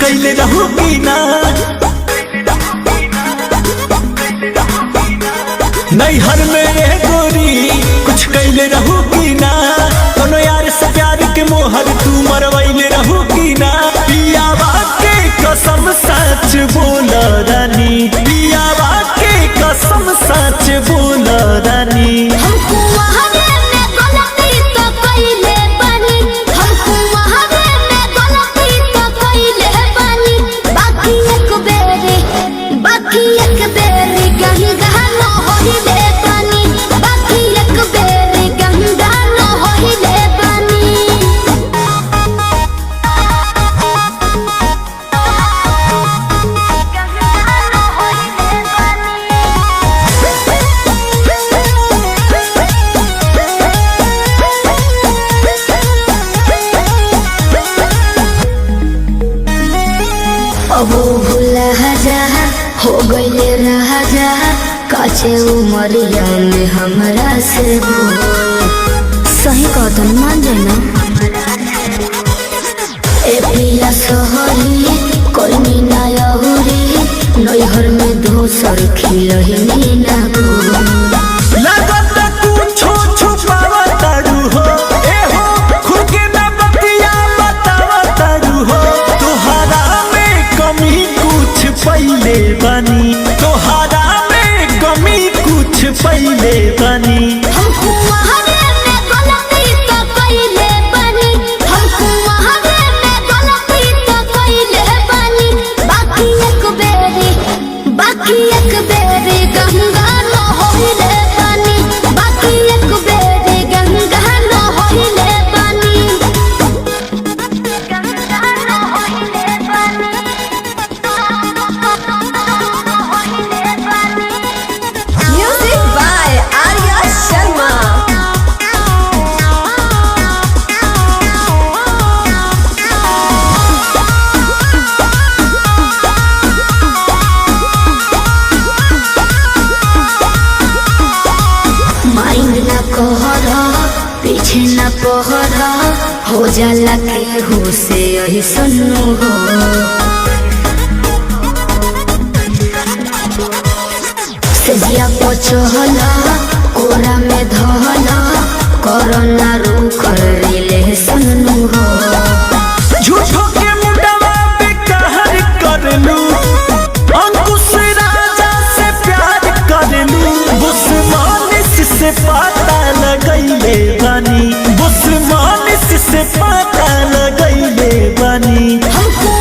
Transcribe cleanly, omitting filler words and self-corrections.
कैले रहू की ना नैहर में रे गोरी कुछ कैले रहू की ना कोनो यार से प्यार के मोहर तू मरवैले रहू की ना पियावा के कसम सच बोल रानी पियावा के कसम सच बोल रानी हमको वहावे में गलती तो कइले बानी हमको वहावे में गलती तो कइले बानी बाकी एक बेरी गंगा न होइले बानी बाकी एक बेरी गंगा न होइले बानी अबो भूला जा हो गईले रहा जा काचे उमरिया में हमरा से सही कहतन मान जाना ए पिया सहरी कोई ना यहुरी नैहर में दोसर खिलही ना लगत कुछो छुपावा तारू हो ए हो खुद के ना बतिया बतावा तारू हो तोहरा में कमी कुछ पहिले बनी तोहरा में कमी कुछ पहिले बनी हमको वहावे में गलती तो कइले बानी हमको वहावे में गलती तो कइले बानी बाकी एक बेरी गंगा न होइले बानी बाकी एक बेरी गंगा न होइले बानी गंगा न होइले बानी होइले बानी Music by Arya Sharma. Mind ना कहरा पीछे ना पहरा हो जाला के हो से यही सुनो हो सजिया पचहला कोरा में धहला कोरोना रूख रिले सुनो हो झूठो के मुंडवा पे कहर करलू अंकुश राजा से प्यार करलू बुस्मानिस से पता लगैले बानी बुस्मानिस से पता लगैले बानी हमको